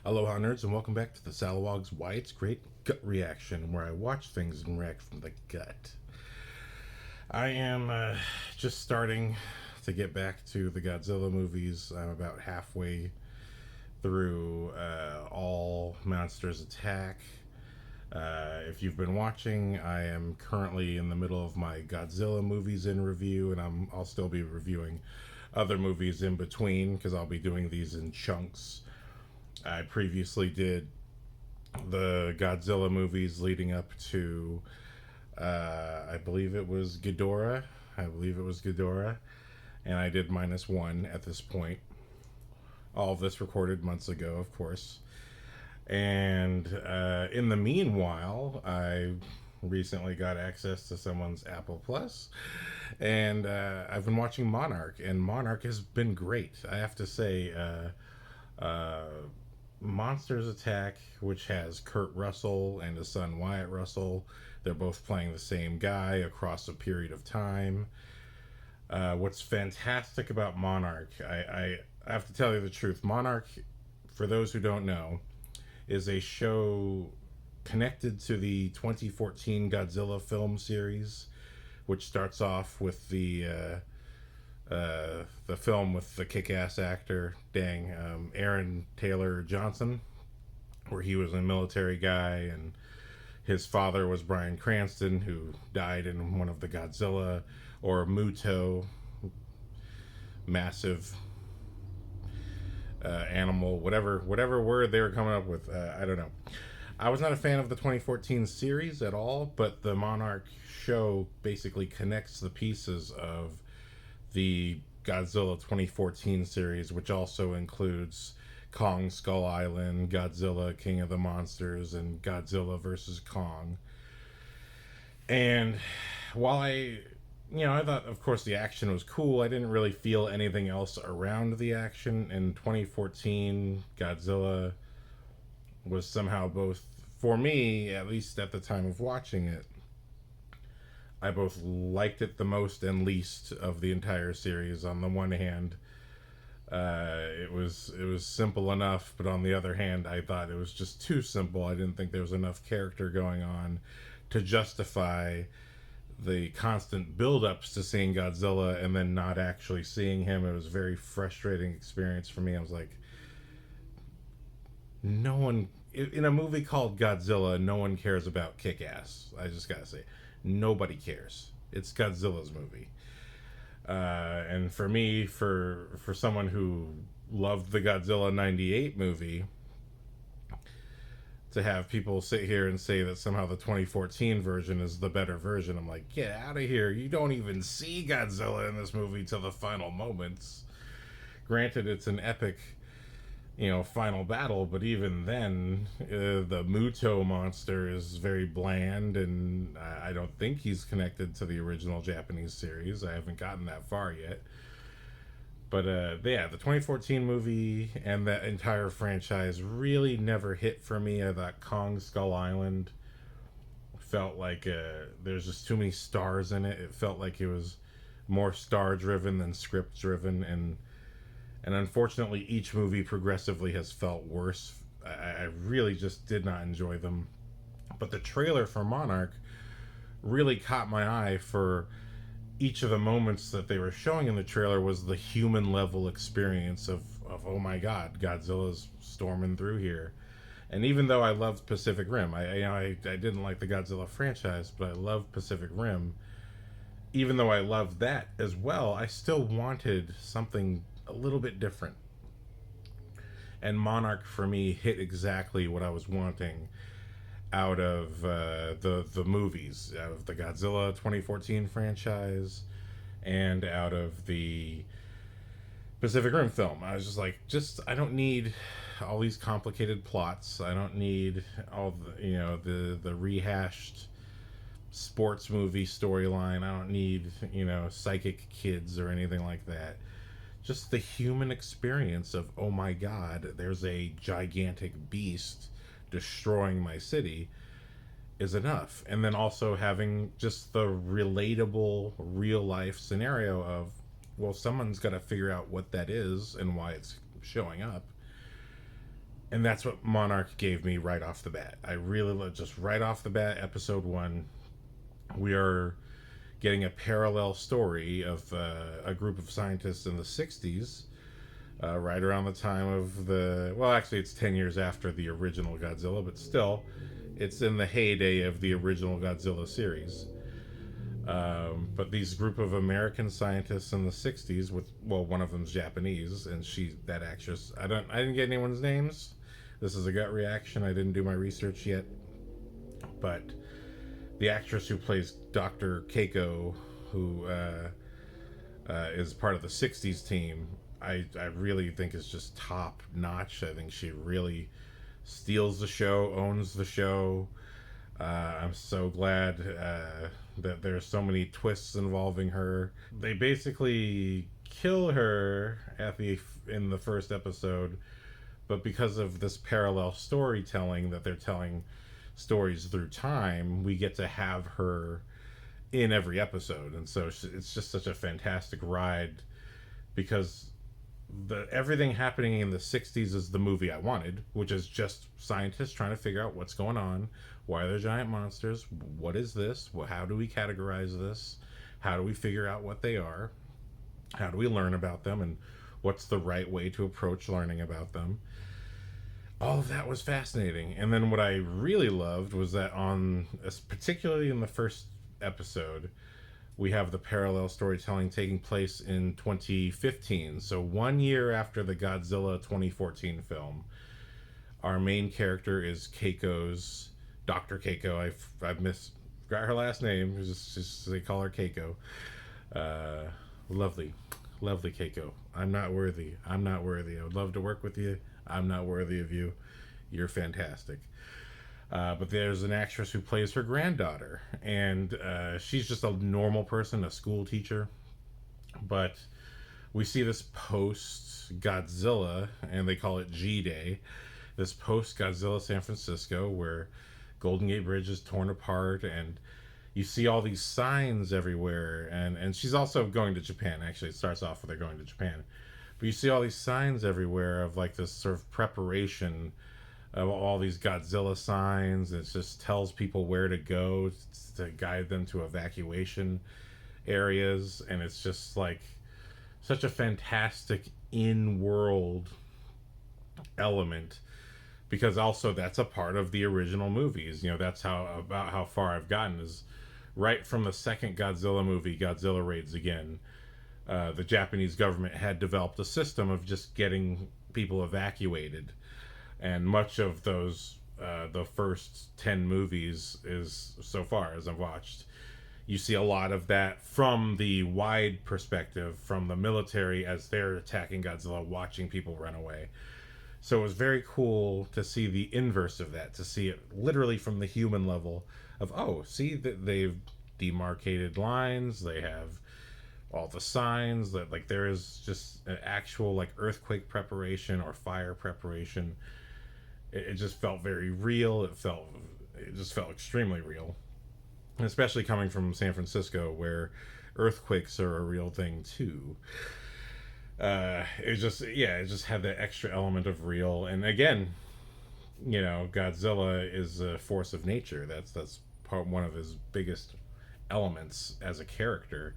Aloha nerds and welcome back to the Salawag's Why It's Great Gut Reaction, where I watch things and react from the gut. I am just starting to get back to the Godzilla movies. I'm about halfway through all Monsters Attack. If you've been watching, I am currently in the middle of my Godzilla movies in review, and I'll still be reviewing other movies in between because I'll be doing these in chunks. I previously did the Godzilla movies leading up to, I believe it was Ghidorah. And I did -1 at this point. All of this recorded months ago, of course. And in the meanwhile, I recently got access to someone's Apple Plus, and I've been watching Monarch, and Monarch has been great. I have to say, Monsters Attack, which has Kurt Russell and his son Wyatt Russell, they're both playing the same guy across a period of time. What's fantastic about Monarch, I have to tell you the truth, Monarch, for those who don't know, is a show connected to the 2014 Godzilla film series, which starts off with the film with the kick-ass actor, Aaron Taylor Johnson, where he was a military guy, and his father was Bryan Cranston, who died in one of the Godzilla, or Muto, massive animal, whatever word they were coming up with. I don't know. I was not a fan of the 2014 series at all, but the Monarch show basically connects the pieces of the Godzilla 2014 series, which also includes Kong Skull Island, Godzilla King of the Monsters, and Godzilla vs. Kong. And while I thought, of course, the action was cool, I didn't really feel anything else around the action. In 2014, Godzilla was somehow both, for me, at least at the time of watching it, I both liked it the most and least of the entire series. On the one hand, it was simple enough, but on the other hand, I thought it was just too simple. I didn't think there was enough character going on to justify the constant build-ups to seeing Godzilla and then not actually seeing him. It was a very frustrating experience for me. I was like, no one, in a movie called Godzilla, no one cares about Kick-Ass. I just gotta say, nobody cares. It's Godzilla's movie. And for me, for someone who loved the Godzilla 98 movie, to have people sit here and say that somehow the 2014 version is the better version, I'm like, get out of here. You don't even see Godzilla in this movie till the final moments. Granted, it's an epic, final battle, but even then, the Muto monster is very bland, and I don't think he's connected to the original Japanese series. I haven't gotten that far yet. But the 2014 movie and that entire franchise really never hit for me. I thought Kong Skull Island felt like there's just too many stars in it. It felt like it was more star-driven than script-driven, and unfortunately each movie progressively has felt worse. I really just did not enjoy them. But the trailer for Monarch really caught my eye. For each of the moments that they were showing in the trailer was the human level experience of oh my god, Godzilla's storming through here. And even though I loved Pacific Rim, I didn't like the Godzilla franchise, but I loved Pacific Rim. Even though I loved that as well, I still wanted something a little bit different. And Monarch for me hit exactly what I was wanting out of the movies, out of the Godzilla 2014 franchise, and out of the Pacific Rim film. I was just like, I don't need all these complicated plots. I don't need all the rehashed sports movie storyline. I don't need psychic kids or anything like that. Just the human experience of, oh my god, there's a gigantic beast destroying my city, is enough. And then also having just the relatable real life scenario of, well, someone's got to figure out what that is and why it's showing up. And that's what Monarch gave me right off the bat. I really just right off the bat, episode 1, we are getting a parallel story of a group of scientists in the 60s, right around the time of well, actually, it's 10 years after the original Godzilla, but still, it's in the heyday of the original Godzilla series. But these group of American scientists in the 60s, with, well, one of them's Japanese, and that actress, I didn't get anyone's names. This is a gut reaction. I didn't do my research yet. But the actress who plays Dr. Keiko, who is part of the 60s team, I really think is just top notch. I think she really steals the show, owns the show. I'm so glad that there's so many twists involving her. They basically kill her in the first episode, but because of this parallel storytelling that they're telling stories through time, we get to have her in every episode, and so it's just such a fantastic ride because everything happening in the 60s is the movie I wanted, which is just scientists trying to figure out what's going on. Why are there giant monsters? What is this? How do we categorize this? How do we figure out what they are? How do we learn about them? And what's the right way to approach learning about them? All of that was fascinating. And then what I really loved was that particularly in the first episode, we have the parallel storytelling taking place in 2015. So 1 year after the Godzilla 2014 film, our main character is Keiko's Dr. Keiko. I've got her last name. Just they call her Keiko. Lovely Keiko. I'm not worthy. I would love to work with you. I'm not worthy of you. You're fantastic. But there's an actress who plays her granddaughter, and she's just a normal person, a school teacher. But we see this post-Godzilla, and they call it G-Day, this post-Godzilla San Francisco, where Golden Gate Bridge is torn apart, and you see all these signs everywhere, and she's also going to Japan. Actually, it starts off with her going to Japan. But you see all these signs everywhere of like this sort of preparation of all these Godzilla signs. It just tells people where to go to guide them to evacuation areas, and it's just like such a fantastic in-world element, because also that's a part of the original movies. That's about how far I've gotten is right from the second Godzilla movie, Godzilla Raids Again. The Japanese government had developed a system of just getting people evacuated, and much of those the first 10 movies is, so far as I've watched, you see a lot of that from the wide perspective, from the military as they're attacking Godzilla, watching people run away. So it was very cool to see the inverse of that, to see it literally from the human level of, see that they've demarcated lines, they have all the signs, that like there is just an actual like earthquake preparation or fire preparation. It just felt very real. It just felt extremely real, and especially coming from San Francisco, where earthquakes are a real thing too. It just had that extra element of real. And again, Godzilla is a force of nature. That's one of his biggest elements as a character,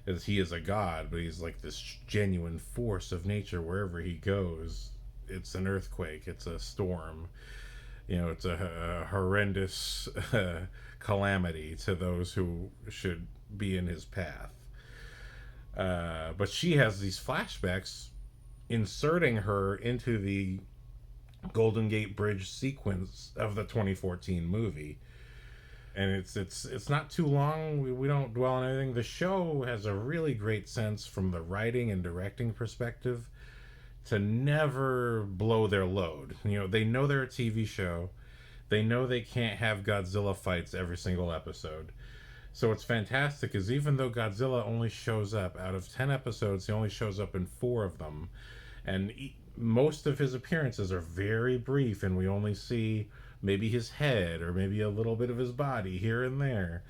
is he is a god, but he's like this genuine force of nature. Wherever he goes, it's an earthquake, it's a storm, it's a horrendous calamity to those who should be in his path. But she has these flashbacks inserting her into the Golden Gate Bridge sequence of the 2014 movie. And it's not too long. We don't dwell on anything. The show has a really great sense from the writing and directing perspective to never blow their load. They know they're a TV show. They know they can't have Godzilla fights every single episode. So what's fantastic is, even though Godzilla only shows up out of 10 episodes, he only shows up in 4 of them. And most of his appearances are very brief, and we only see maybe his head or maybe a little bit of his body here and there.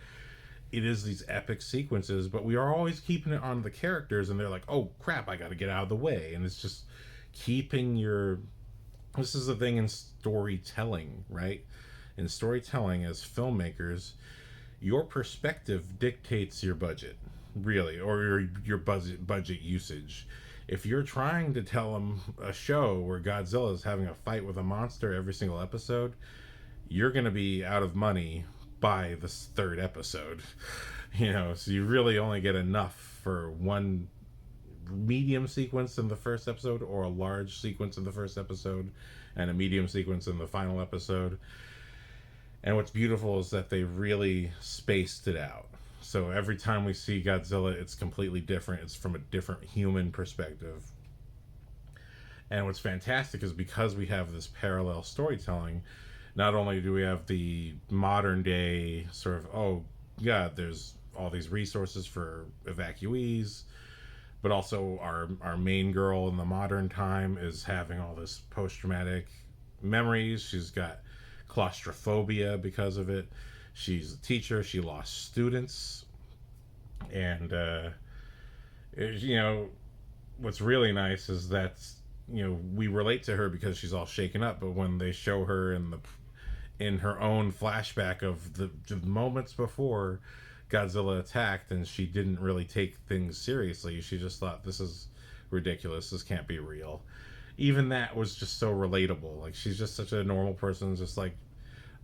It is these epic sequences, but we are always keeping it on the characters, and they're like, oh crap, I gotta get out of the way. And it's just keeping your This is the thing in storytelling, right? In storytelling, as filmmakers, your perspective dictates your budget, really, or your budget usage. If you're trying to tell them a show where Godzilla is having a fight with a monster every single episode, you're going to be out of money by the third episode. So you really only get enough for one medium sequence in the first episode, or a large sequence in the first episode and a medium sequence in the final episode. And what's beautiful is that they really spaced it out. So every time we see Godzilla, it's completely different. It's from a different human perspective. And what's fantastic is because we have this parallel storytelling, not only do we have the modern day sort of, oh, yeah, there's all these resources for evacuees, but also our main girl in the modern time is having all this post-traumatic memories. She's got claustrophobia because of it. She's a teacher. She lost students. And, what's really nice is that, we relate to her because she's all shaken up, but when they show her in her own flashback of the moments before Godzilla attacked, and she didn't really take things seriously. She just thought, this is ridiculous. This can't be real. Even that was just so relatable. Like, she's just such a normal person. Just like,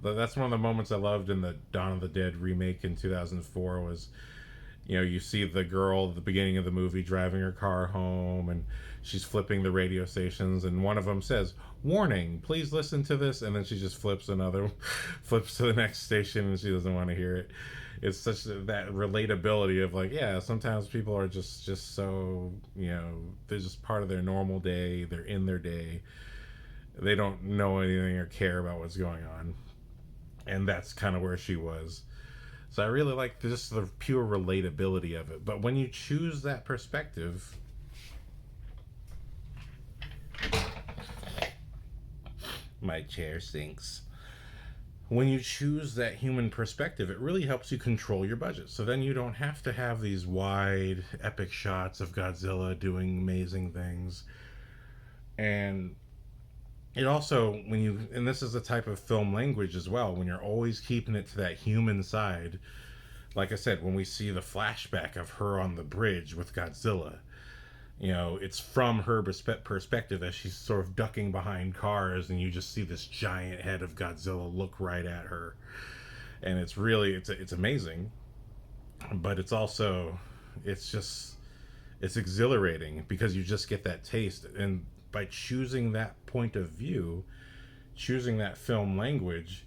that's one of the moments I loved in the Dawn of the Dead remake in 2004 was, you see the girl at the beginning of the movie driving her car home, and she's flipping the radio stations, and one of them says, "Warning, please listen to this," and then she just flips to the next station, and she doesn't want to hear it. It's such that relatability of like, yeah, sometimes people are just so, they're just part of their normal day. They're in their day. They don't know anything or care about what's going on. And that's kind of where she was. So I really like just the pure relatability of it. But when you choose that perspective, my chair sinks. When you choose that human perspective, it really helps you control your budget. So then you don't have to have these wide, epic shots of Godzilla doing amazing things. And it also, and this is a type of film language as well, when you're always keeping it to that human side. Like I said, when we see the flashback of her on the bridge with Godzilla, it's from her perspective as she's sort of ducking behind cars, and you just see this giant head of Godzilla look right at her. And it's really, it's amazing. But it's also, it's exhilarating because you just get that taste. And by choosing that point of view, choosing that film language,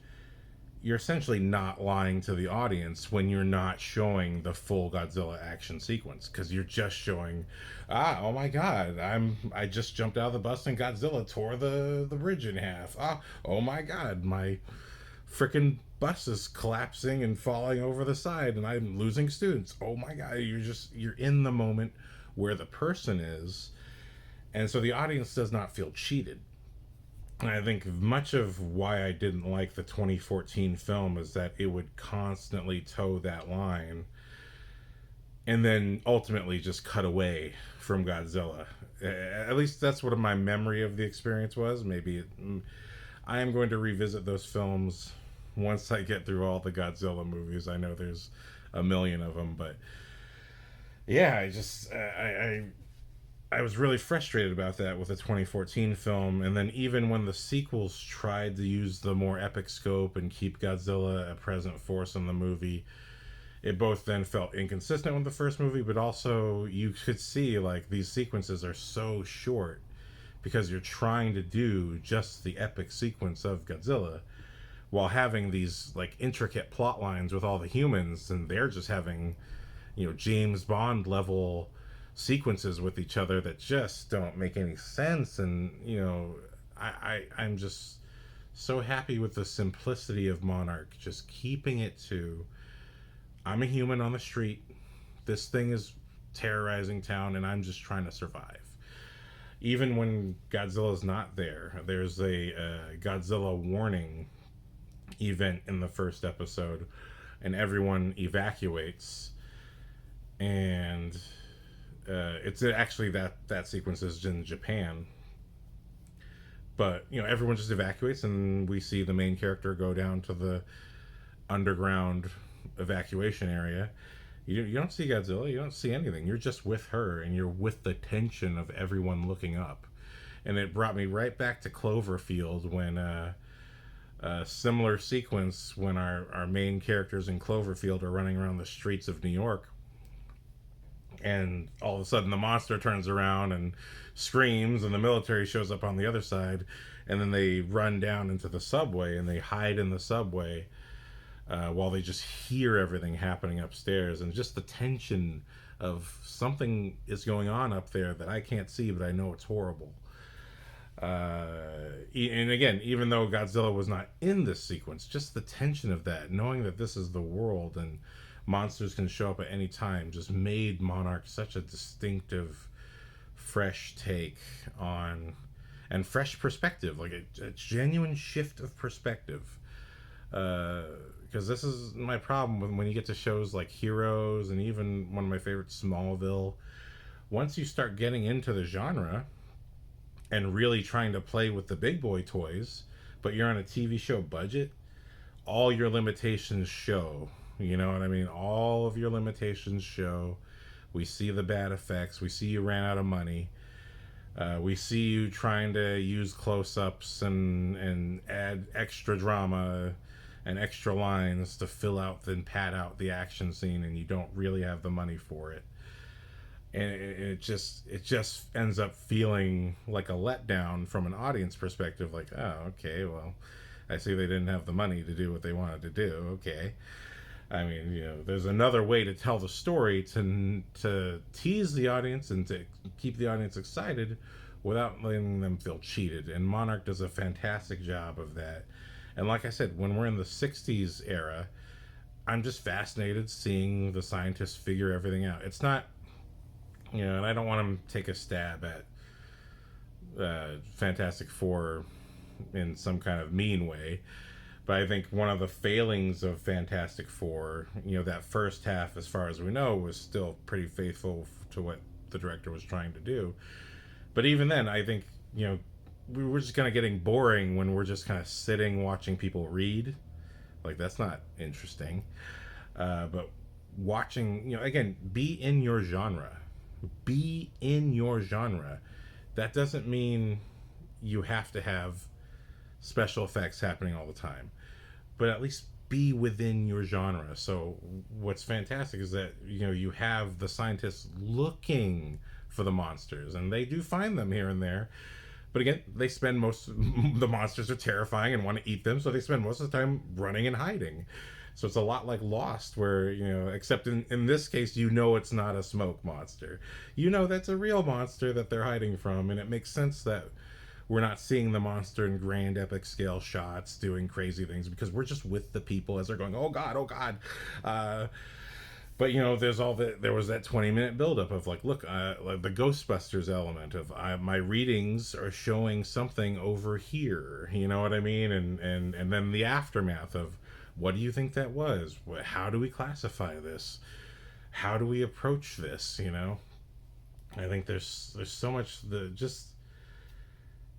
you're essentially not lying to the audience when you're not showing the full Godzilla action sequence, because you're just showing, oh my god, I just jumped out of the bus and Godzilla tore the bridge in half. Oh my god, my freaking bus is collapsing and falling over the side and I'm losing students. Oh my god, you're in the moment where the person is, and so the audience does not feel cheated. I think much of why I didn't like the 2014 film is that it would constantly toe that line and then ultimately just cut away from Godzilla. At least that's what my memory of the experience was. I am going to revisit those films once I get through all the Godzilla movies. I know there's a million of them, but yeah, I was really frustrated about that with the 2014 film. And then even when the sequels tried to use the more epic scope and keep Godzilla a present force in the movie, it both then felt inconsistent with the first movie, but also you could see like these sequences are so short because you're trying to do just the epic sequence of Godzilla while having these like intricate plot lines with all the humans, and they're just having, James Bond level sequences with each other that just don't make any sense. And I'm just so happy with the simplicity of Monarch, just keeping it to, I'm a human on the street, this thing is terrorizing town, and I'm just trying to survive. Even when Godzilla's not there, there's a Godzilla warning event in the first episode, and everyone evacuates, and it's actually that sequence is in Japan, But everyone just evacuates, and we see the main character go down to the underground evacuation area. You don't see Godzilla, you don't see anything. You're just with her, and you're with the tension of everyone looking up. And it brought me right back to Cloverfield, when a similar sequence when our main characters in Cloverfield are running around the streets of New York, and all of a sudden the monster turns around and screams, and the military shows up on the other side, and then they run down into the subway, and they hide in the subway while they just hear everything happening upstairs, and just the tension of something is going on up there that I can't see, but I know it's horrible. And again, even though Godzilla was not in this sequence, just the tension of that, knowing that this is the world and monsters can show up at any time, just made Monarch such a distinctive, fresh take on, and fresh perspective, like a genuine shift of perspective. Because this is my problem when you get to shows like Heroes, and even one of my favorites, Smallville. Once you start getting into the genre and really trying to play with the big boy toys, but you're on a TV show budget, all your limitations show. You know what I mean? All of your limitations show. We see the bad effects. We see you ran out of money. We see you trying to use close-ups and add extra drama and extra lines to fill out and pad out the action scene, and you don't really have the money for it. And it just ends up feeling like a letdown from an audience perspective. Like, oh, okay, well, I see they didn't have the money to do what they wanted to do. Okay. I mean, there's another way to tell the story to tease the audience and to keep the audience excited without letting them feel cheated. And Monarch does a fantastic job of that. And like I said, when we're in the 60s era, I'm just fascinated seeing the scientists figure everything out. It's not, and I don't want to take a stab at Fantastic Four in some kind of mean way, but I think one of the failings of Fantastic Four, that first half, as far as we know, was still pretty faithful to what the director was trying to do. But even then, I think, we were just kind of getting boring when we're just kind of sitting watching people read. Like, that's not interesting. But watching, again, be in your genre. Be in your genre. That doesn't mean you have to have special effects happening all the time, but at least be within your genre. So what's fantastic is that you have the scientists looking for the monsters, and they do find them here and there, but again, they spend the monsters are terrifying and want to eat them, so they spend most of the time running and hiding. So it's a lot like Lost, where, except in this case, it's not a smoke monster. That's a real monster that they're hiding from, and it makes sense that we're not seeing the monster in grand epic scale shots doing crazy things, because we're just with the people as they're going, oh god, oh god. But there was that 20-minute buildup of like, look, like the Ghostbusters element of my readings are showing something over here. You know what I mean? And then the aftermath of, what do you think that was? How do we classify this? How do we approach this? I think there's so much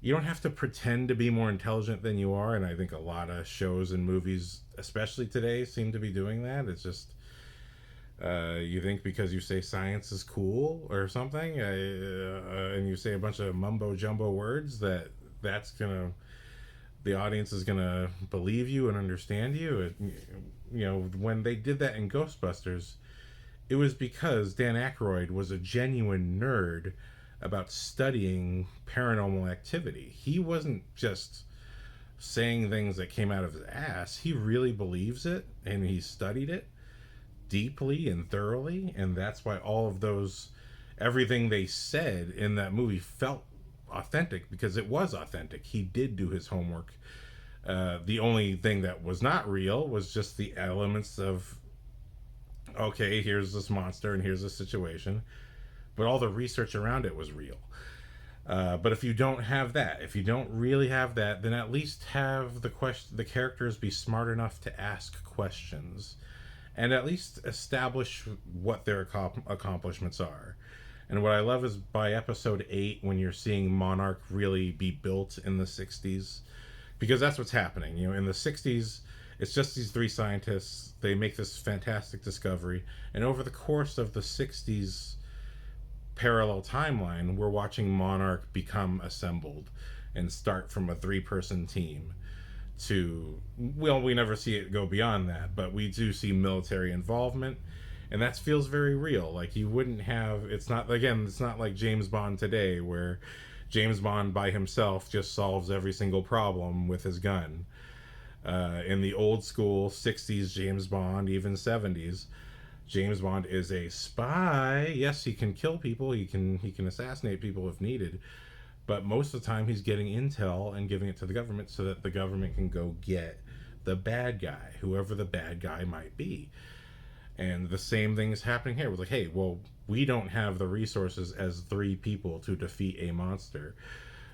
you don't have to pretend to be more intelligent than you are, and I think a lot of shows and movies, especially today, seem to be doing that. It's just you think because you say science is cool or something, and you say a bunch of mumbo jumbo words, that's gonna, the audience is gonna believe you and understand you. When they did that in Ghostbusters, it was because Dan Aykroyd was a genuine nerd about studying paranormal activity. He wasn't just saying things that came out of his ass. He really believes it, and he studied it deeply and thoroughly, and that's why everything they said in that movie felt authentic, because it was authentic. He did do his homework. The only thing that was not real was just the elements of, okay, here's this monster and here's this situation, but all the research around it was real. But if you don't have that, if you don't really have that, then at least have the characters be smart enough to ask questions, and at least establish what their accomplishments are. And what I love is by episode 8, when you're seeing Monarch really be built in the 60s, because that's what's happening. You know, in the 60s, it's just these 3 scientists. They make this fantastic discovery. And over the course of the 60s parallel timeline, we're watching Monarch become assembled and start from a 3-person team to, well, we never see it go beyond that, but we do see military involvement, and that feels very real. Like, you wouldn't have, it's not, again, it's not like James Bond today, where James Bond by himself just solves every single problem with his gun. In the old school 60s James Bond, even 70s, James Bond is a spy. Yes, he can kill people, he can assassinate people if needed, but most of the time he's getting intel and giving it to the government so that the government can go get the bad guy, whoever the bad guy might be. And the same thing is happening here. We're like, hey, well, we don't have the resources as 3 people to defeat a monster,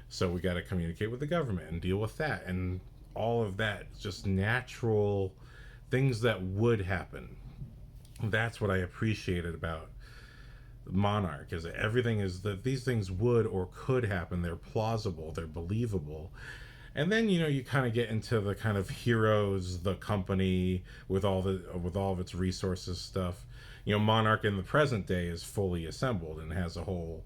so we got to communicate with the government and deal with that. And all of that, just natural things that would happen. That's what I appreciated about Monarch, is that everything is that these things would or could happen. They're plausible, they're believable. And then, you know, you kind of get into the kind of heroes, the company with all of its resources stuff. You know, Monarch in the present day is fully assembled and has a whole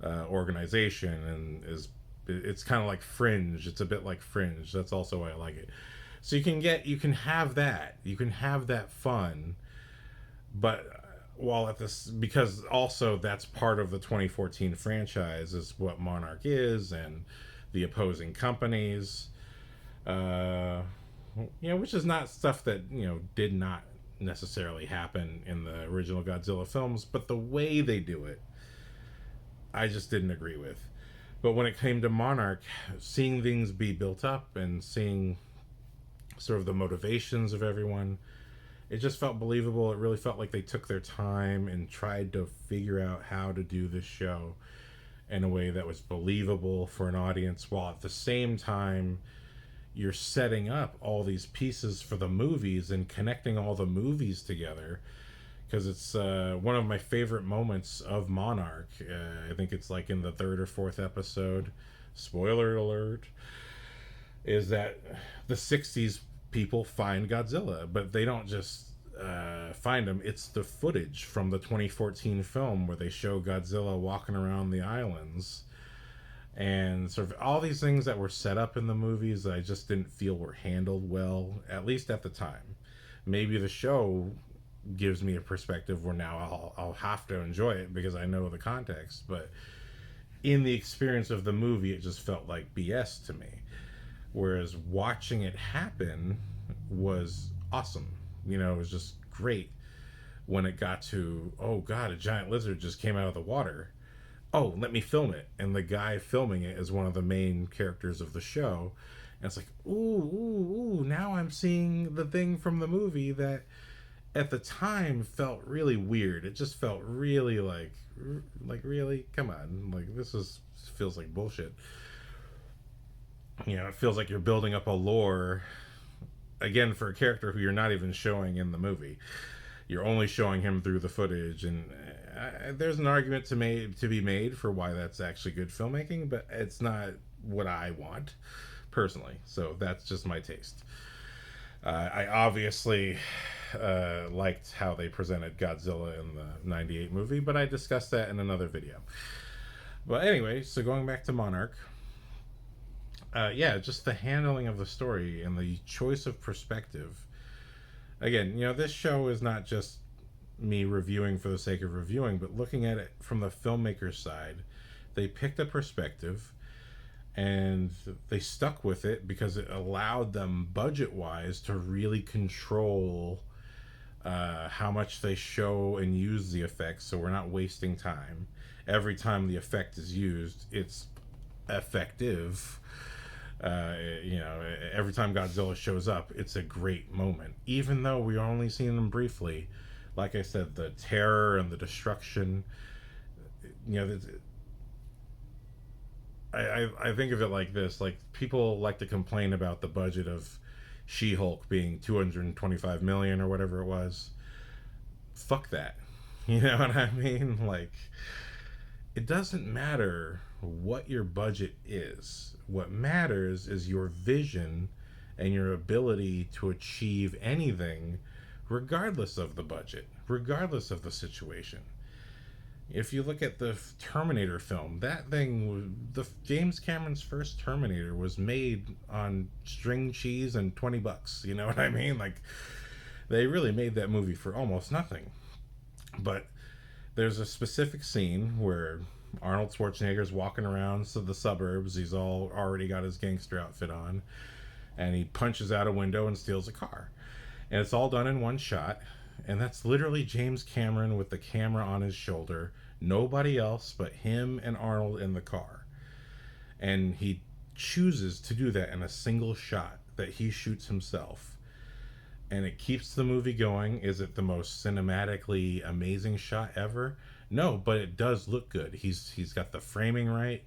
organization, and it's kind of like Fringe. It's a bit like Fringe. That's also why I like it. So you can have that fun, but while at this, because also that's part of the 2014 franchise, is what Monarch is, and the opposing companies, which is not stuff that, did not necessarily happen in the original Godzilla films, but the way they do it, I just didn't agree with. But when it came to Monarch, seeing things be built up and seeing sort of the motivations of everyone, it just felt believable. It really felt like they took their time and tried to figure out how to do this show in a way that was believable for an audience, while at the same time you're setting up all these pieces for the movies and connecting all the movies together. Because it's one of my favorite moments of Monarch. I think it's like in the 3rd or 4th episode, spoiler alert, is that the 60s people find Godzilla, but they don't just find him. It's the footage from the 2014 film where they show Godzilla walking around the islands, and sort of all these things that were set up in the movies that I just didn't feel were handled well, at least at the time. Maybe the show gives me a perspective where now I'll have to enjoy it because I know the context, but in the experience of the movie, it just felt like BS to me. Whereas watching it happen was awesome. It was just great when it got to, oh god, a giant lizard just came out of the water. Oh, let me film it. And the guy filming it is one of the main characters of the show. And it's like, ooh, now I'm seeing the thing from the movie that at the time felt really weird. It just felt really like really, come on, like feels like bullshit. It feels like you're building up a lore again for a character who you're not even showing in the movie. You're only showing him through the footage, and there's an argument to be made for why that's actually good filmmaking, but it's not what I want personally. So that's just my taste. I obviously liked how they presented Godzilla in the 98 movie, but I discussed that in another video. But anyway, so going back to Monarch, just the handling of the story and the choice of perspective. Again, this show is not just me reviewing for the sake of reviewing, but looking at it from the filmmaker's side. They picked a perspective and they stuck with it because it allowed them, budget-wise, to really control how much they show and use the effects, so we're not wasting time. Every time the effect is used, it's effective. Every time Godzilla shows up, it's a great moment. Even though we only seen him briefly, like I said, the terror and the destruction, I think of it like this. Like, people like to complain about the budget of She-Hulk being $225 million or whatever it was. Fuck that. You know what I mean? Like, it doesn't matter what your budget is. What matters is your vision and your ability to achieve anything regardless of the budget, regardless of the situation. If you look at the Terminator film, that thing, the James Cameron's first Terminator was made on string cheese and $20. You know what I mean? Like, they really made that movie for almost nothing. But there's a specific scene where Arnold Schwarzenegger's walking around the suburbs. He's all already got his gangster outfit on, and he punches out a window and steals a car. And it's all done in one shot. And that's literally James Cameron with the camera on his shoulder. Nobody else but him and Arnold in the car. And he chooses to do that in a single shot that he shoots himself. And it keeps the movie going. Is it the most cinematically amazing shot ever? No, but it does look good. He's got the framing right.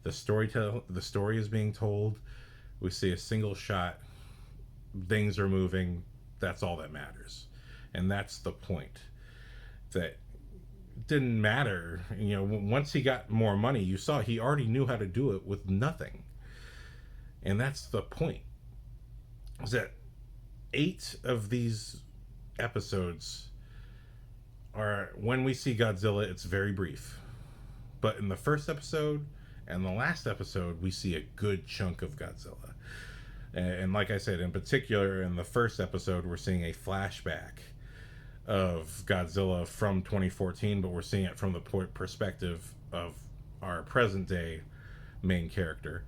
The story is being told. We see a single shot. Things are moving. That's all that matters. And that's the point. That didn't matter. You know, once he got more money, you saw he already knew how to do it with nothing. And that's the point. Is that 8 of these episodes are, when we see Godzilla, it's very brief. But in the first episode and the last episode, we see a good chunk of Godzilla. And like I said, in particular, in the first episode, we're seeing a flashback of Godzilla from 2014, but we're seeing it from the perspective of our present day main character.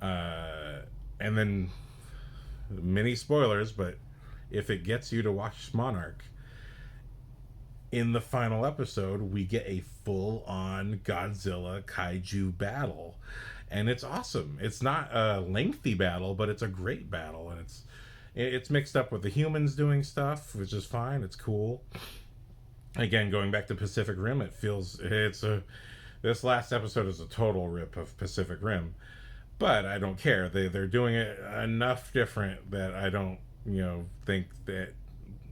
And then, many spoilers, but if it gets you to watch Monarch, in the final episode, we get a full-on Godzilla kaiju battle. And it's awesome. It's not a lengthy battle, but it's a great battle. And it's mixed up with the humans doing stuff, which is fine. It's cool. Again, going back to Pacific Rim, this last episode is a total rip of Pacific Rim. But I don't care. They're doing it enough different that I don't, think that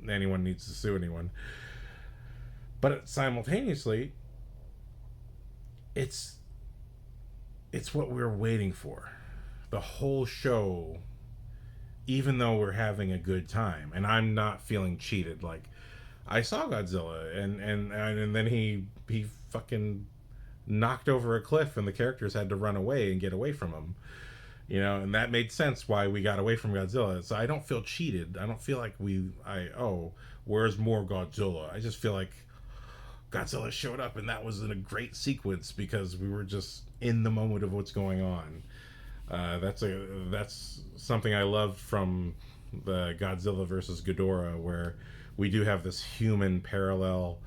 anyone needs to sue anyone. But simultaneously, it's what we were waiting for. The whole show, even though we're having a good time, and I'm not feeling cheated. Like, I saw Godzilla, and then he fucking knocked over a cliff, and the characters had to run away and get away from him. And that made sense why we got away from Godzilla. So I don't feel cheated. I don't feel like where's more Godzilla? I just feel like Godzilla showed up, and that was in a great sequence because we were just in the moment of what's going on. That's something I loved from the Godzilla versus Ghidorah, where we do have this human parallel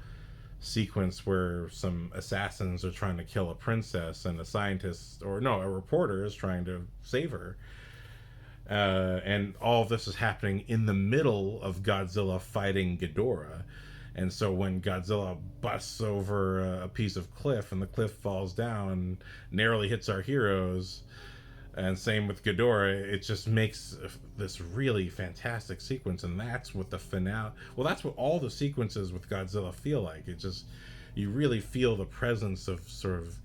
sequence where some assassins are trying to kill a princess, and a reporter is trying to save her. And all of this is happening in the middle of Godzilla fighting Ghidorah. And so when Godzilla busts over a piece of cliff and the cliff falls down, narrowly hits our heroes, and same with Ghidorah, it just makes this really fantastic sequence. And that's what the finale, that's what all the sequences with Godzilla feel like. It just, you really feel the presence of sort of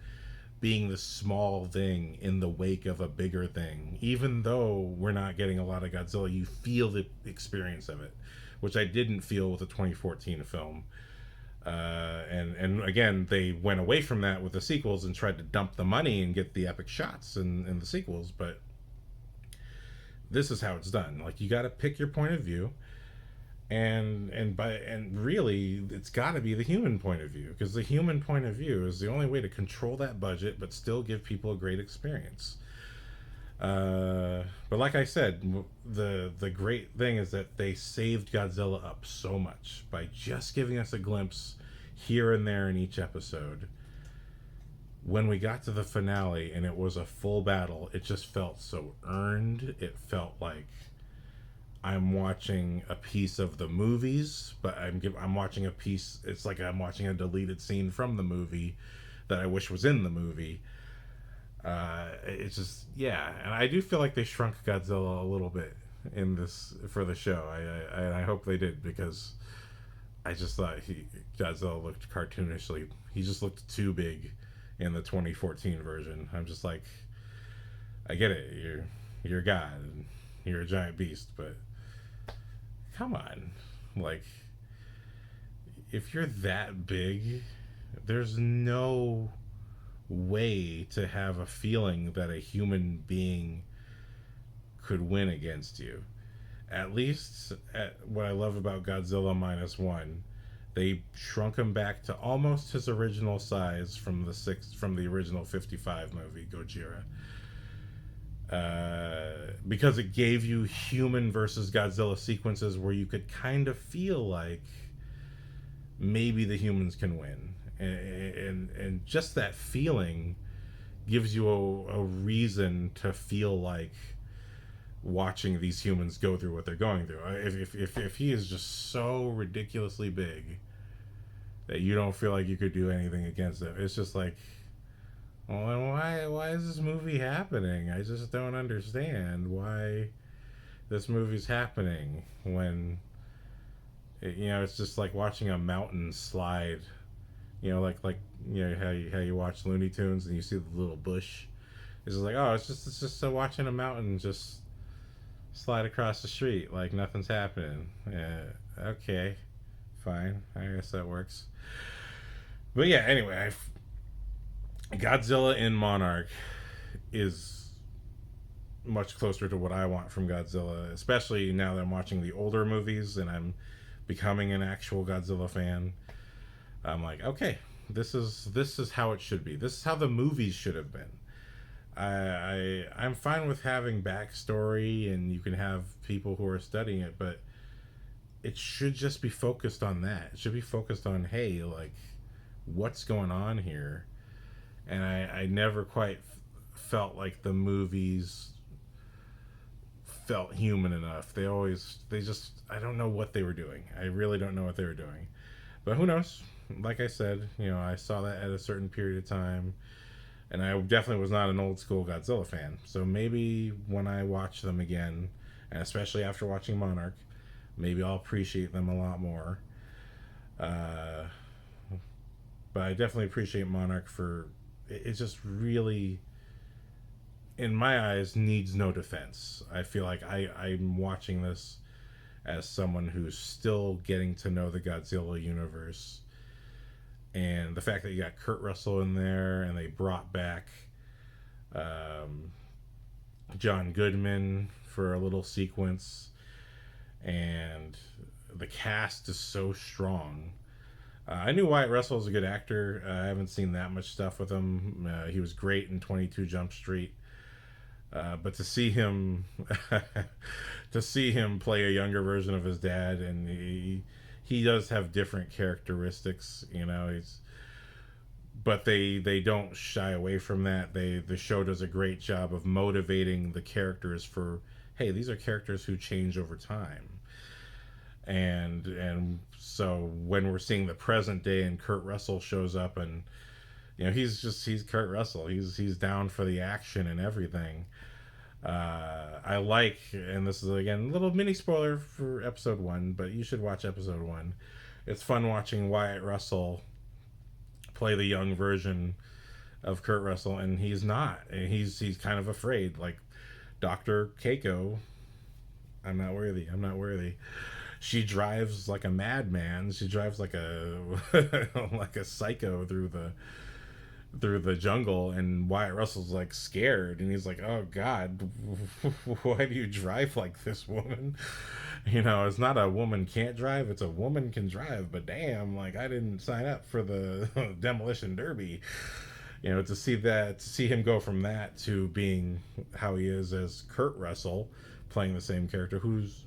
being this small thing in the wake of a bigger thing. Even though we're not getting a lot of Godzilla, you feel the experience of it, which I didn't feel with the 2014 film. And again, they went away from that with the sequels and tried to dump the money and get the epic shots in the sequels. But this is how it's done. Like, you got to pick your point of view, and really, it's got to be the human point of view, because the human point of view is the only way to control that budget but still give people a great experience. But like I said, the great thing is that they saved Godzilla up so much by just giving us a glimpse here and there in each episode. When we got to the finale and it was a full battle, it just felt so earned. It felt like I'm watching a piece of the movies, but I'm watching a piece. It's like I'm watching a deleted scene from the movie that I wish was in the movie. It's just, yeah, and I do feel like they shrunk Godzilla a little bit in this for the show. I hope they did, because I just thought Godzilla looked cartoonishly. He just looked too big in the 2014 version. I'm just like, I get it. You're a god. And you're a giant beast, but come on, like, if you're that big, there's no way to have a feeling that a human being could win against you. At least what I love about Godzilla minus one, they shrunk him back to almost his original size from the original 55 movie Gojira. Because it gave you human versus Godzilla sequences where you could kind of feel like maybe the humans can win, and just that feeling gives you a reason to feel like watching these humans go through what they're going through. If he is just so ridiculously big that you don't feel like you could do anything against him, it's just like, well, why is this movie happening? I just don't understand why this movie's happening when it's just like watching a mountain slide. Like how you watch Looney Tunes and you see the little bush. It's just like, oh, it's just watching a mountain just slide across the street like nothing's happening. Okay, fine, I guess that works. But yeah, anyway, Godzilla in Monarch is much closer to what I want from Godzilla, especially now that I'm watching the older movies and I'm becoming an actual Godzilla fan. I'm like, okay, this is how it should be. This is how the movies should have been. I'm fine with having backstory and you can have people who are studying it, but it should just be focused on that. It should be focused on, hey, like, what's going on here? And I never quite felt like the movies felt human enough. I don't know what they were doing. I really don't know what they were doing. But who knows? Like I said, I saw that at a certain period of time, and I definitely was not an old school Godzilla fan. So maybe when I watch them again, and especially after watching Monarch, maybe I'll appreciate them a lot more. But I definitely appreciate Monarch for it just really, in my eyes, needs no defense. I feel like I'm watching this as someone who's still getting to know the Godzilla universe. And the fact that you got Kurt Russell in there and they brought back John Goodman for a little sequence, and the cast is so strong. I knew Wyatt Russell was a good actor. I haven't seen that much stuff with him. He was great in 22 Jump Street. But to see him play a younger version of his dad, and he does have different characteristics, but they don't shy away from that. The show does a great job of motivating the characters for, hey, these are characters who change over time. And so when we're seeing the present day and Kurt Russell shows up, and he's Kurt Russell. He's down for the action and everything. I like, and this is again a little mini spoiler for episode 1, but you should watch episode 1. It's fun watching Wyatt Russell play the young version of Kurt Russell, and he's not. And he's kind of afraid, like Dr. Keiko. I'm not worthy. She drives like a madman. She drives like a like a psycho through the jungle, and Wyatt Russell's like scared, and he's like, oh god, why do you drive like this, woman? It's not a woman can't drive, it's a woman can drive, but damn, like, I didn't sign up for the demolition derby. To see him go from that to being how he is as Kurt Russell, playing the same character, who's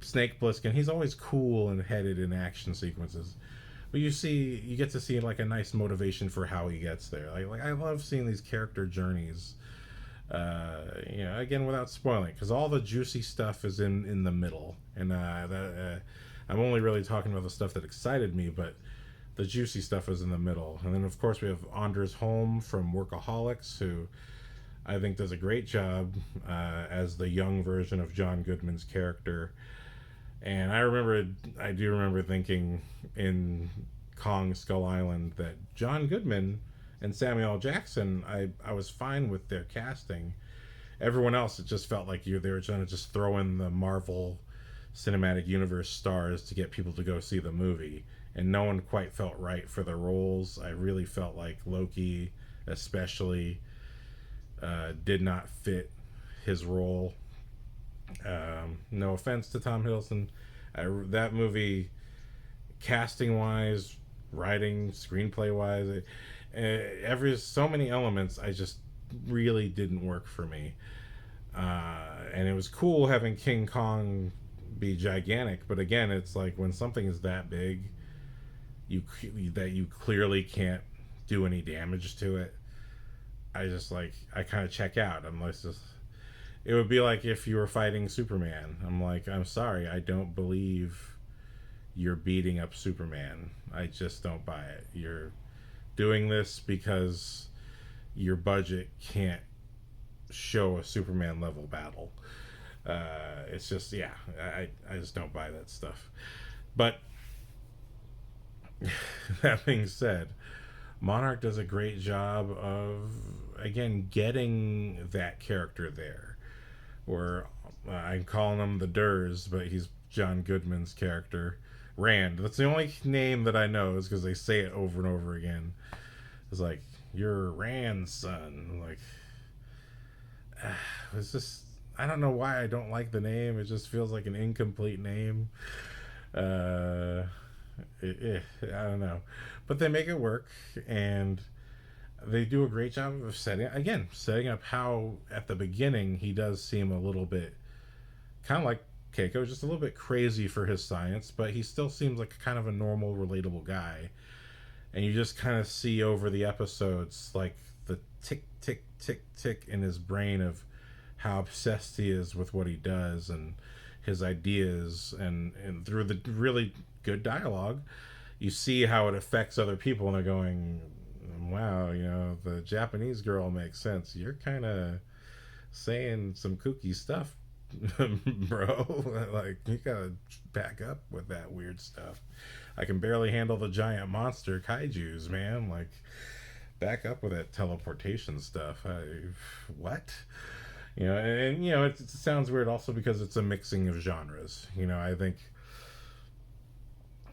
Snake Plissken. He's always cool and headed in action sequences, but you get to see like a nice motivation for how he gets there. Like I love seeing these character journeys. Again, without spoiling, because all the juicy stuff is in the middle, and I'm only really talking about the stuff that excited me, but the juicy stuff is in the middle. And then of course we have Anders Holm from Workaholics, who I think does a great job as the young version of John Goodman's character. And I do remember thinking in Kong Skull Island that John Goodman and Samuel L. Jackson, I was fine with their casting. Everyone else, it just felt like they were trying to just throw in the Marvel Cinematic Universe stars to get people to go see the movie. And no one quite felt right for the roles. I really felt like Loki, especially, did not fit his role. No offense to Tom Hiddleston. That movie, casting wise, writing, screenplay wise, so many elements, I just really didn't work for me. And it was cool having King Kong be gigantic, but again, it's like when something is that big, that you clearly can't do any damage to it. I kind of check out. I'm like, it would be like if you were fighting Superman. I'm like, I'm sorry, I don't believe you're beating up Superman. I just don't buy it. You're doing this because your budget can't show a Superman level battle. It's just, yeah, I just don't buy that stuff. But that being said, Monarch does a great job of, again, getting that character there. Where I'm calling him the Durs, but he's John Goodman's character. Rand. That's the only name that I know, is because they say it over and over again. It's like, you're Rand's son. Like, it's just, I don't know why I don't like the name. It just feels like an incomplete name. I don't know. But they make it work, and they do a great job of setting up how at the beginning he does seem a little bit kind of like Keiko, just a little bit crazy for his science, but he still seems like kind of a normal, relatable guy. And you just kind of see over the episodes like the tick, tick, tick, tick in his brain of how obsessed he is with what he does and his ideas, and through the really good dialogue, you see how it affects other people, and they're going, wow, the Japanese girl makes sense. You're kind of saying some kooky stuff, bro. Like, you gotta back up with that weird stuff. I can barely handle the giant monster kaijus, man. Like, back up with that teleportation stuff. What? It sounds weird also because it's a mixing of genres. I think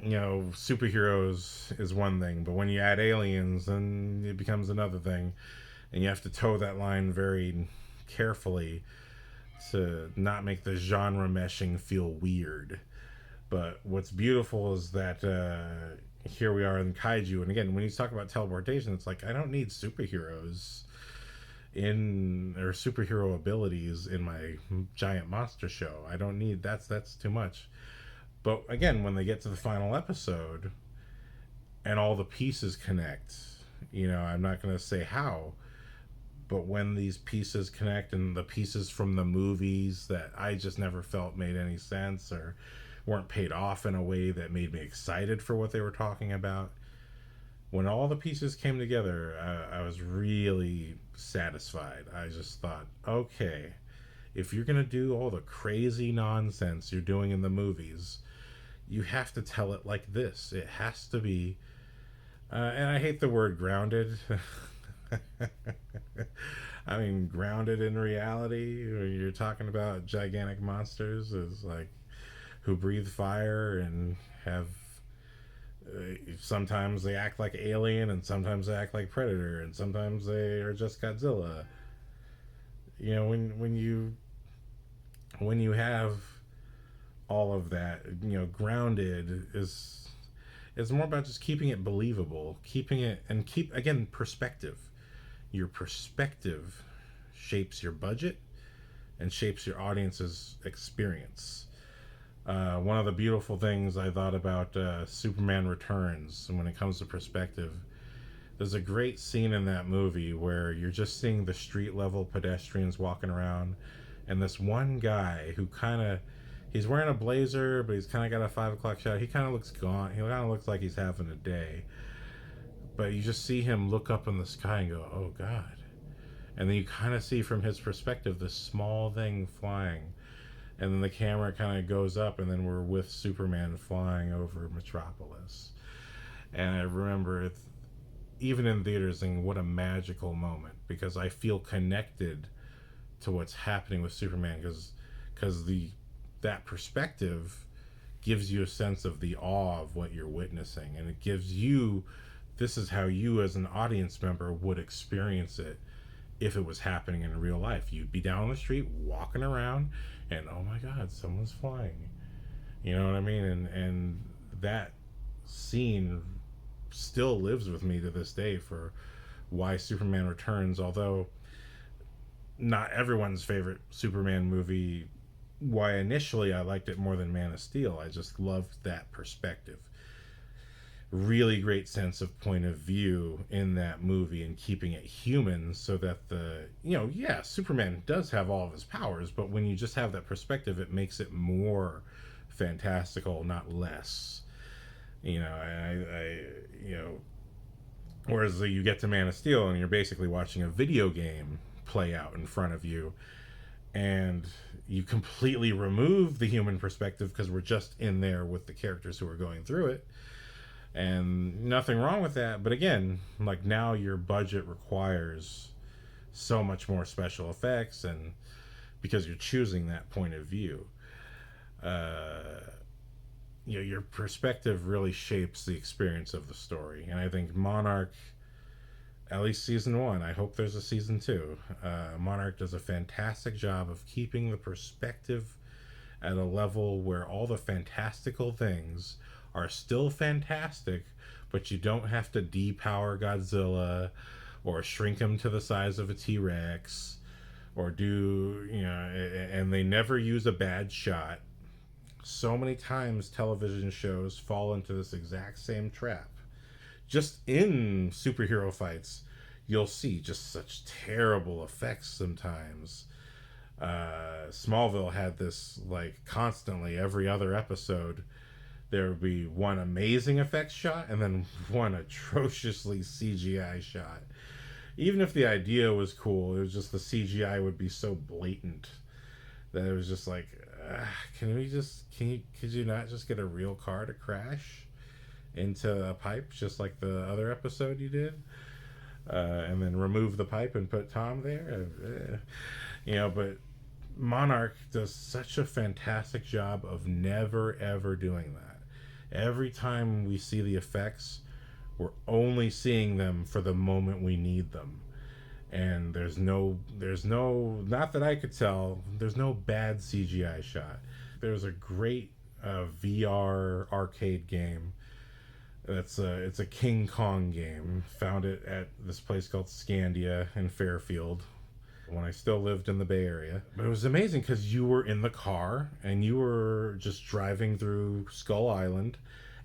superheroes is one thing, but when you add aliens, then it becomes another thing, and you have to toe that line very carefully to not make the genre meshing feel weird. But what's beautiful is that here we are in kaiju, and again, when you talk about teleportation, it's like, I don't need superheroes or superhero abilities in my giant monster show. I don't need that's too much. But again, when they get to the final episode and all the pieces connect, I'm not going to say how, but when these pieces connect, and the pieces from the movies that I just never felt made any sense or weren't paid off in a way that made me excited for what they were talking about, when all the pieces came together, I was really satisfied. I just thought, okay, if you're going to do all the crazy nonsense you're doing in the movies, you have to tell it like this. It has to be, and I hate the word grounded. I mean, grounded in reality, or you're talking about gigantic monsters is like who breathe fire and have sometimes they act like Alien, and sometimes they act like Predator, and sometimes they are just Godzilla. When you have all of that, grounded is more about just keeping it believable, keeping it, and keep, again, perspective. Your perspective shapes your budget and shapes your audience's experience. One of the beautiful things I thought about Superman Returns, when it comes to perspective, there's a great scene in that movie where you're just seeing the street level pedestrians walking around, and this one guy who he's wearing a blazer, but he's kind of got a 5 o'clock shadow. He kind of looks gaunt. He kind of looks like he's having a day. But you just see him look up in the sky and go, oh, God. And then you kind of see from his perspective this small thing flying. and then the camera kind of goes up, and then we're with Superman flying over Metropolis. And I remember it, even in theaters, thinking, what a magical moment, because I feel connected to what's happening with Superman, because that perspective gives you a sense of the awe of what you're witnessing, and it gives you, this is how you as an audience member would experience it if it was happening in real life. You'd be down the street walking around, and oh my god, someone's flying. You know what I mean? And that scene still lives with me to this day for why Superman Returns, although not everyone's favorite Superman movie, why initially I liked it more than Man of Steel. I just loved that perspective. Really great sense of point of view in that movie, and keeping it human, so that Superman does have all of his powers, but when you just have that perspective, it makes it more fantastical, not less. Whereas you get to Man of Steel and you're basically watching a video game play out in front of you, and you completely remove the human perspective because we're just in there with the characters who are going through it. And nothing wrong with that, but again, like, now your budget requires so much more special effects, and because you're choosing that point of view, your perspective really shapes the experience of the story. And I think Monarch, at least season 1, I hope there's a season 2, Monarch does a fantastic job of keeping the perspective at a level where all the fantastical things are still fantastic, but you don't have to depower Godzilla or shrink him to the size of a T-Rex, or do, and they never use a bad shot. So many times television shows fall into this exact same trap. Just in superhero fights, you'll see just such terrible effects sometimes. Smallville had this, like, constantly, every other episode there would be one amazing effects shot and then one atrociously CGI shot. Even if the idea was cool, it was just the CGI would be so blatant that it was just like, could you not just get a real car to crash into a pipe just like the other episode you did, and then remove the pipe and put Tom there? But Monarch does such a fantastic job of never ever doing that. Every time we see the effects, we're only seeing them for the moment we need them. And there's no, not that I could tell, there's no bad CGI shot. There's a great VR arcade game. It's a King Kong game. Found it at this place called Scandia in Fairfield when I still lived in the Bay Area. But it was amazing because you were in the car and you were just driving through Skull Island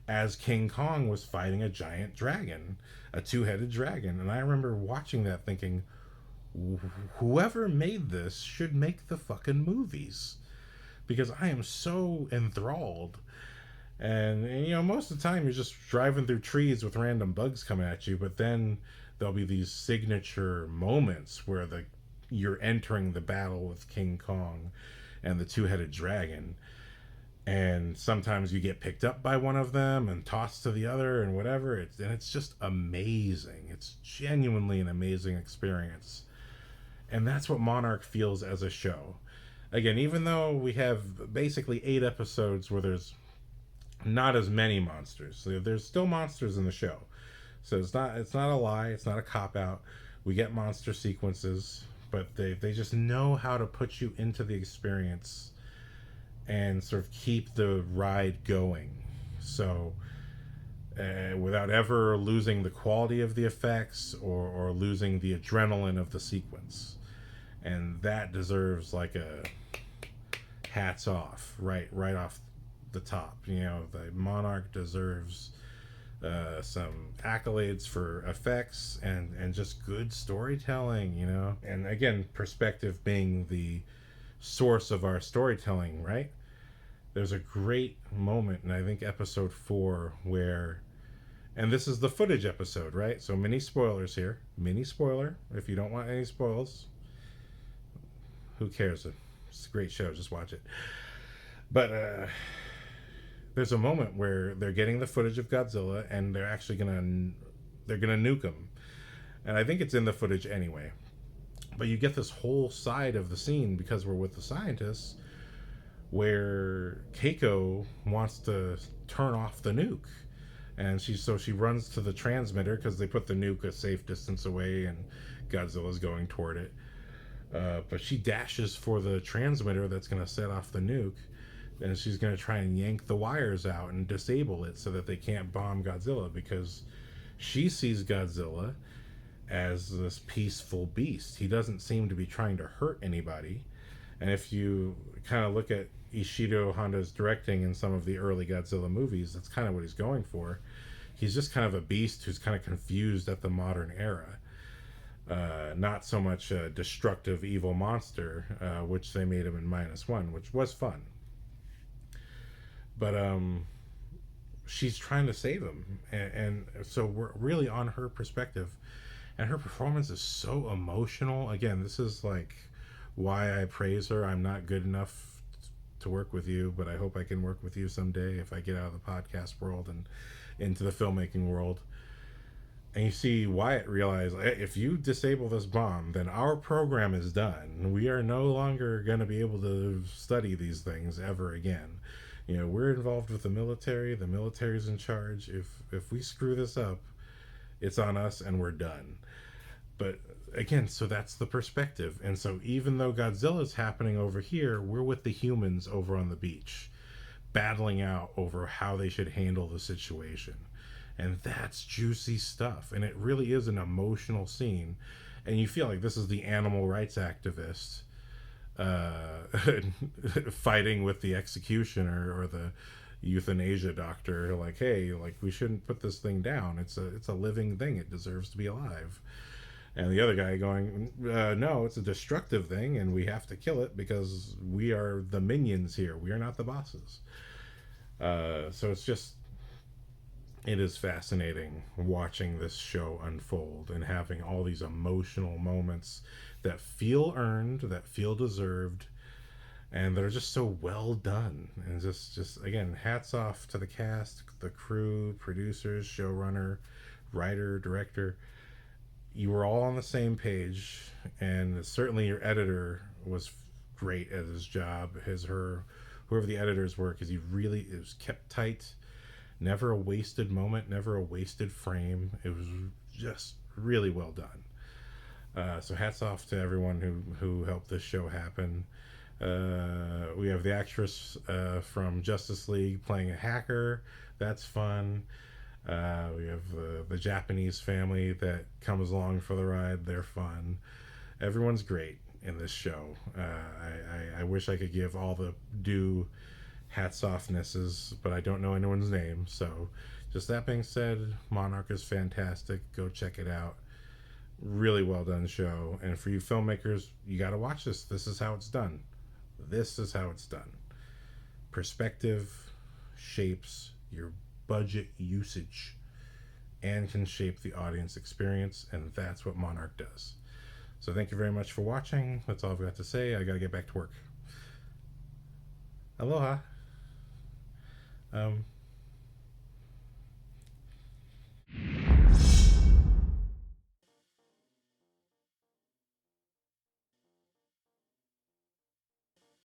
as King Kong was fighting a giant dragon, a two-headed dragon. And I remember watching that thinking, whoever made this should make the fucking movies, because I am so enthralled. And most of the time you're just driving through trees with random bugs coming at you, but then there'll be these signature moments where you're entering the battle with King Kong and the two-headed dragon, and sometimes you get picked up by one of them and tossed to the other and whatever. It's just amazing. It's genuinely an amazing experience. And that's what Monarch feels as a show. Again, even though we have basically 8 episodes where there's not as many monsters, so there's still monsters in the show. So it's not a lie, it's not a cop-out. We get monster sequences, but they just know how to put you into the experience and sort of keep the ride going. So without ever losing the quality of the effects or losing the adrenaline of the sequence. And that deserves like a hats off right off the top. The Monarch deserves some accolades for effects and just good storytelling, And again, perspective being the source of our storytelling, right? There's a great moment in, I think, episode 4 where, and this is the footage episode, right? So mini spoilers here. Mini spoiler. If you don't want any spoils, who cares? It's a great show. Just watch it. But there's a moment where they're getting the footage of Godzilla, and they're gonna nuke him, and I think it's in the footage anyway. But you get this whole side of the scene because we're with the scientists, where Keiko wants to turn off the nuke, and she runs to the transmitter because they put the nuke a safe distance away, and Godzilla's going toward it. But she dashes for the transmitter that's going to set off the nuke, and she's going to try and yank the wires out and disable it so that they can't bomb Godzilla, because she sees Godzilla as this peaceful beast. He doesn't seem to be trying to hurt anybody. And if you kind of look at Ishiro Honda's directing in some of the early Godzilla movies, that's kind of what he's going for. He's just kind of a beast who's kind of confused at the modern era. Not so much a destructive evil monster, which they made him in -1, which was fun. But she's trying to save him, and so we're really on her perspective, and her performance is so emotional. Again, this is like why I praise her. I'm not good enough to work with you, but I hope I can work with you someday if I get out of the podcast world and into the filmmaking world. And you see Wyatt realize, if you disable this bomb, then our program is done. We are no longer going to be able to study these things ever again. You know, we're involved with the military. The military's in charge. If we screw this up, it's on us, and we're done. But again, so that's the perspective. And so even though Godzilla's happening over here, we're with the humans over on the beach, battling out over how they should handle the situation. And that's juicy stuff. And it really is an emotional scene. And you feel like this is the animal rights activist fighting with the executioner or the euthanasia doctor, like, hey, like, we shouldn't put this thing down. It's a living thing. It deserves to be alive. And the other guy going, no, it's a destructive thing, and we have to kill it because we are the minions here. We are not the bosses. So it is fascinating watching this show unfold and having all these emotional moments that feel earned, that feel deserved, and they're just so well done. And just again, hats off to the cast, the crew, producers, showrunner, writer, director. You were all on the same page, and certainly your editor was great at his job. Whoever the editors were, because it was kept tight. Never a wasted moment, never a wasted frame. It was just really well done. So hats off to everyone who helped this show happen. We have the actress from Justice League playing a hacker. That's fun. We have the Japanese family that comes along for the ride. They're fun. Everyone's great in this show. I wish I could give all the due hats offnesses, but I don't know anyone's name. So just that being said, Monarch is fantastic. Go check it out. Really well done show. And for you filmmakers, you got to watch this. This is how it's done. This is how it's done. Perspective shapes your budget usage and can shape the audience experience, and that's what Monarch does. So thank you very much for watching. That's all I've got to say. I got to get back to work. Aloha.